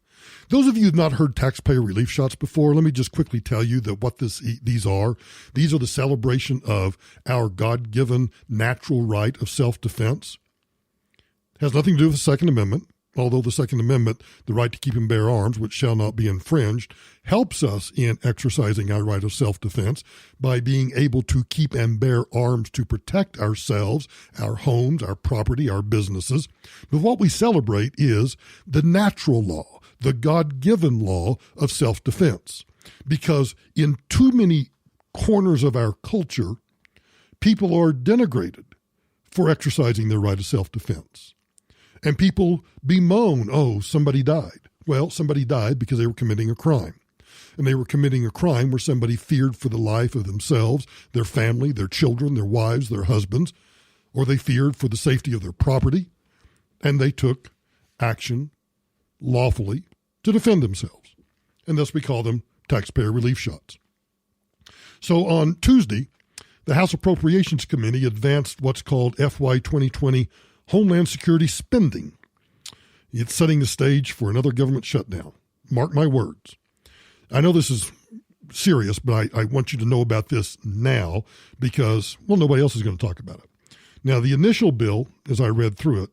Those of you who have not heard taxpayer relief shots before, let me just quickly tell you that what these are. These are the celebration of our God-given natural right of self-defense. It has nothing to do with the Second Amendment, although the Second Amendment, the right to keep and bear arms, which shall not be infringed, helps us in exercising our right of self-defense by being able to keep and bear arms to protect ourselves, our homes, our property, our businesses. But what we celebrate is the natural law, the God-given law of self-defense. Because in too many corners of our culture, people are denigrated for exercising their right of self-defense. And people bemoan, oh, somebody died. Well, somebody died because they were committing a crime. And they were committing a crime where somebody feared for the life of themselves, their family, their children, their wives, their husbands, or they feared for the safety of their property, and they took action lawfully to defend themselves. And thus we call them taxpayer relief shots. So on Tuesday, the House Appropriations Committee advanced what's called FY 2020 Homeland Security spending. It's setting the stage for another government shutdown. Mark my words. I know this is serious, but I want you to know about this now because, well, nobody else is going to talk about it. Now, the initial bill, as I read through it,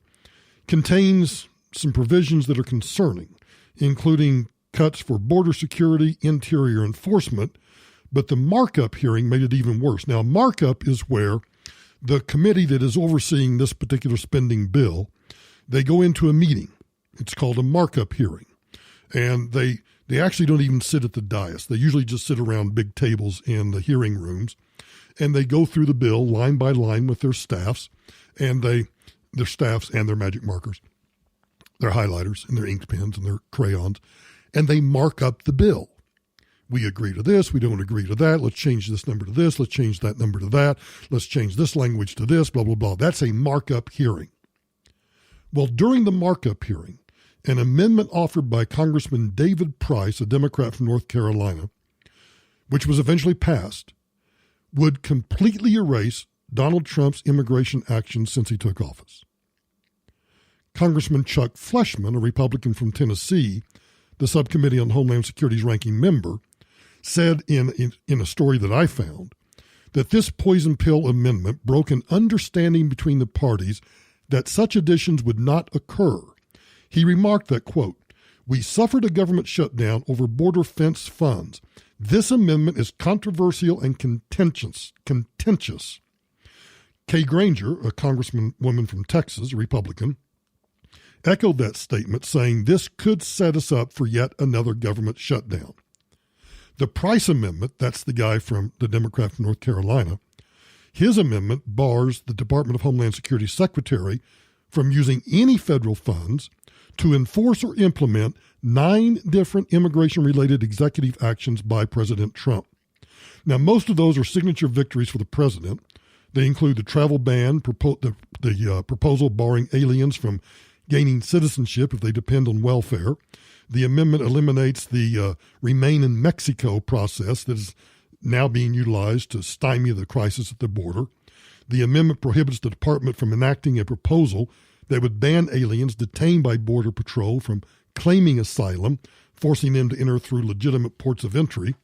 contains some provisions that are concerning, including cuts for border security, interior enforcement, but the markup hearing made it even worse. Now, markup is where the committee that is overseeing this particular spending bill, they go into a meeting. It's called a markup hearing. And they actually don't even sit at the dais. They usually just sit around big tables in the hearing rooms. And they go through the bill line by line with their staffs and their magic markers, their highlighters and their ink pens and their crayons. And they mark up the bill. We agree to this. We don't agree to that. Let's change this number to this. Let's change that number to that. Let's change this language to this, blah, blah, blah. That's a markup hearing. Well, during the markup hearing, an amendment offered by Congressman David Price, a Democrat from North Carolina, which was eventually passed, would completely erase Donald Trump's immigration actions since he took office. Congressman Chuck Fleshman, a Republican from Tennessee, the Subcommittee on Homeland Security's ranking member, said in a story that I found that this poison pill amendment broke an understanding between the parties that such additions would not occur. He remarked that, quote, "We suffered a government shutdown over border fence funds. This amendment is controversial and contentious. Kay Granger, a congresswoman from Texas, a Republican, echoed that statement, saying this could set us up for yet another government shutdown. The Price Amendment, that's the guy from the Democrat from North Carolina, his amendment bars the Department of Homeland Security Secretary from using any federal funds to enforce or implement 9 different immigration-related executive actions by President Trump. Now, most of those are signature victories for the president. They include the travel ban, the proposal barring aliens from gaining citizenship if they depend on welfare. The amendment eliminates the Remain in Mexico process that is now being utilized to stymie the crisis at the border. The amendment prohibits the department from enacting a proposal that would ban aliens detained by Border Patrol from claiming asylum, forcing them to enter through legitimate ports of entry.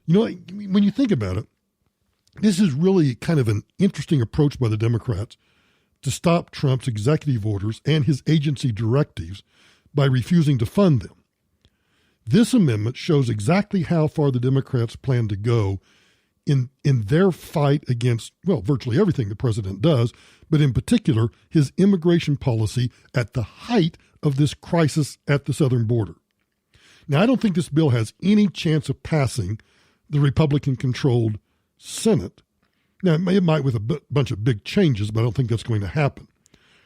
You know, when you think about it, this is really kind of an interesting approach by the Democrats to stop Trump's executive orders and his agency directives by refusing to fund them. This amendment shows exactly how far the Democrats plan to go in their fight against, well, virtually everything the president does, but in particular, his immigration policy at the height of this crisis at the southern border. Now, I don't think this bill has any chance of passing the Republican-controlled Senate. Now, it might with a bunch of big changes, but I don't think that's going to happen.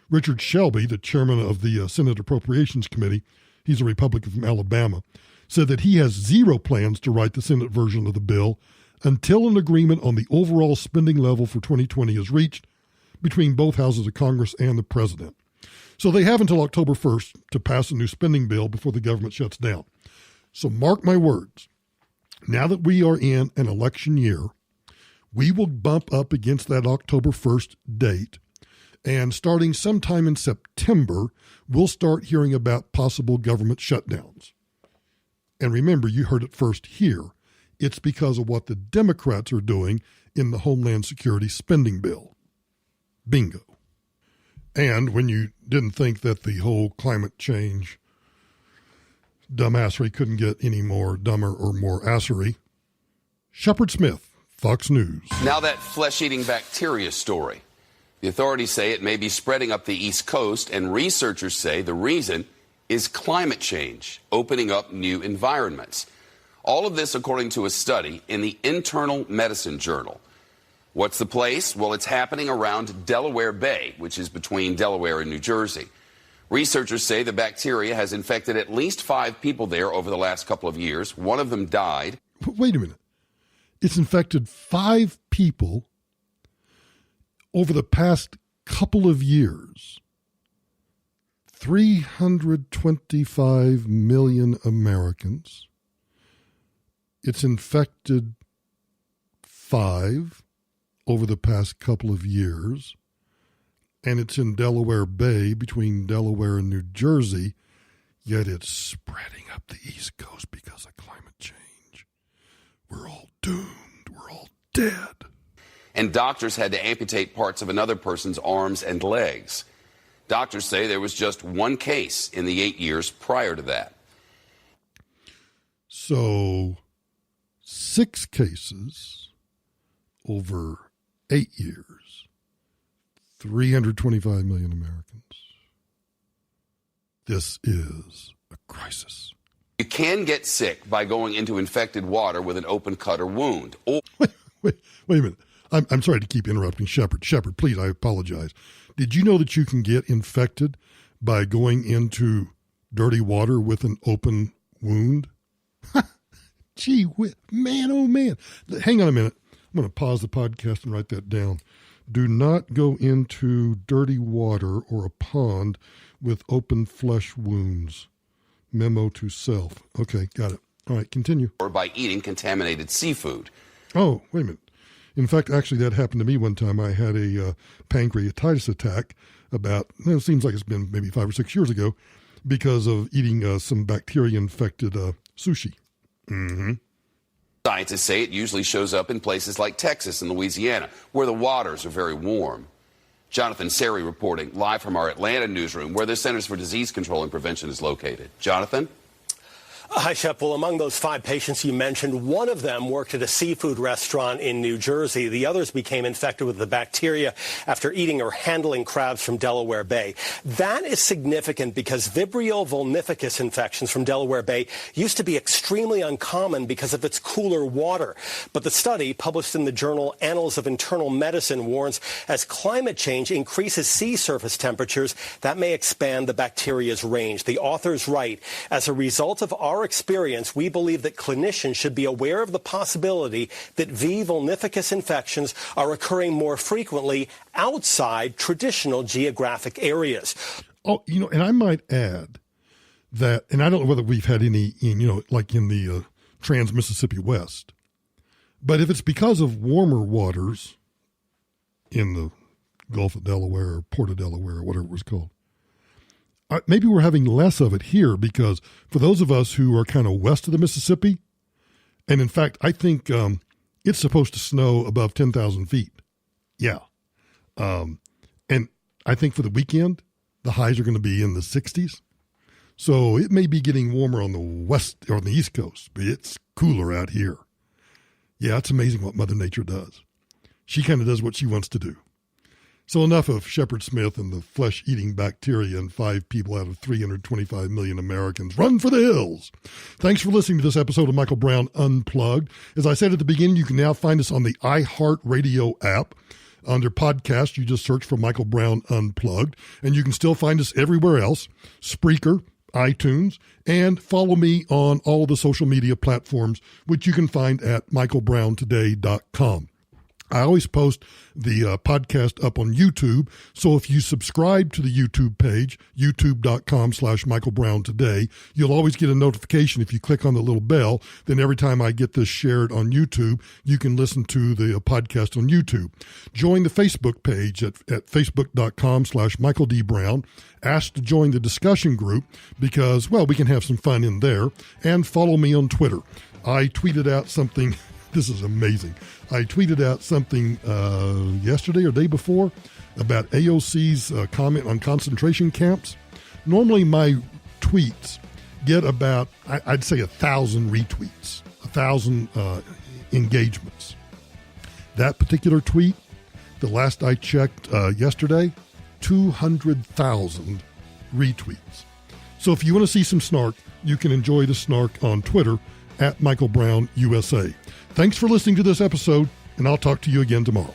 Richard Shelby, the chairman of the Senate Appropriations Committee, he's a Republican from Alabama, said that he has zero plans to write the Senate version of the bill until an agreement on the overall spending level for 2020 is reached between both houses of Congress and the president. So they have until October 1st to pass a new spending bill before the government shuts down. So mark my words, now that we are in an election year, we will bump up against that October 1st date, and starting sometime in September, we'll start hearing about possible government shutdowns. And remember, you heard it first here. It's because of what the Democrats are doing in the Homeland Security spending bill. Bingo. And when you didn't think that the whole climate change dumbassery couldn't get any more dumber or more assery, Shepard Smith, Fox News. Now that flesh-eating bacteria story. The authorities say it may be spreading up the East Coast, and researchers say the reason is climate change, opening up new environments. All of this according to a study in the Internal Medicine Journal. What's the place? Well, it's happening around Delaware Bay, which is between Delaware and New Jersey. Researchers say the bacteria has infected at least 5 people there over the last couple of years. One of them died. Wait a minute. It's infected 5 people over the past couple of years. 325 million Americans. It's infected 5 over the past couple of years. And it's in Delaware Bay between Delaware and New Jersey. Yet it's spreading up the East Coast because of climate change. We're all doomed. We're all dead. And doctors had to amputate parts of another person's arms and legs. Doctors say there was just 1 case in the 8 years prior to that. So 6 cases over 8 years, 325 million Americans. This is a crisis. You can get sick by going into infected water with an open cut or wound. Wait a minute. I'm sorry to keep interrupting Shepard. Shepard, please, I apologize. Did you know that you can get infected by going into dirty water with an open wound? Gee, man, oh man. Hang on a minute. I'm going to pause the podcast and write that down. Do not go into dirty water or a pond with open flesh wounds. Memo to self. Okay, got it. All right, continue. Or by eating contaminated seafood. Oh, wait a minute. In fact, actually, that happened to me one time. I had a pancreatitis attack it seems like it's been maybe 5 or 6 years ago, because of eating some bacteria-infected sushi. Mm-hmm. Scientists say it usually shows up in places like Texas and Louisiana, where the waters are very warm. Jonathan Seri reporting live from our Atlanta newsroom, where the Centers for Disease Control and Prevention is located. Jonathan? Hi, Shep. Well, among those 5 patients you mentioned, one of them worked at a seafood restaurant in New Jersey. The others became infected with the bacteria after eating or handling crabs from Delaware Bay. That is significant because Vibrio vulnificus infections from Delaware Bay used to be extremely uncommon because of its cooler water. But the study, published in the journal Annals of Internal Medicine, warns as climate change increases sea surface temperatures, that may expand the bacteria's range. The authors write, as a result of our experience, we believe that clinicians should be aware of the possibility that V. vulnificus infections are occurring more frequently outside traditional geographic areas. Oh, and I might add that, and I don't know whether we've had any, like in the trans-Mississippi West, but if it's because of warmer waters in the Gulf of Delaware or Port of Delaware or whatever it was called, maybe we're having less of it here, because for those of us who are kind of west of the Mississippi, And in fact, I think it's supposed to snow above 10,000 feet. Yeah. And I think for the weekend, the highs are going to be in the 60s. So it may be getting warmer on the west or on the East Coast, but it's cooler out here. Yeah, it's amazing what Mother Nature does. She kind of does what she wants to do. So enough of Shepard Smith and the flesh-eating bacteria in 5 people out of 325 million Americans. Run for the hills. Thanks for listening to this episode of Michael Brown Unplugged. As I said at the beginning, you can now find us on the iHeartRadio app. Under podcast, you just search for Michael Brown Unplugged, and you can still find us everywhere else, Spreaker, iTunes, and follow me on all the social media platforms, which you can find at michaelbrowntoday.com. I always post the podcast up on YouTube. So if you subscribe to the YouTube page, youtube.com/MichaelBrownToday, you'll always get a notification if you click on the little bell. Then every time I get this shared on YouTube, you can listen to the podcast on YouTube. Join the Facebook page at facebook.com/MichaelDBrown. Ask to join the discussion group because, well, we can have some fun in there. And follow me on Twitter. I tweeted out something. This is amazing. I tweeted out something yesterday or day before about AOC's comment on concentration camps. Normally my tweets get about, I'd say 1,000 retweets, 1,000 engagements. That particular tweet, the last I checked yesterday, 200,000 retweets. So if you want to see some snark, you can enjoy the snark on Twitter at Michael Brown USA. Thanks for listening to this episode, and I'll talk to you again tomorrow.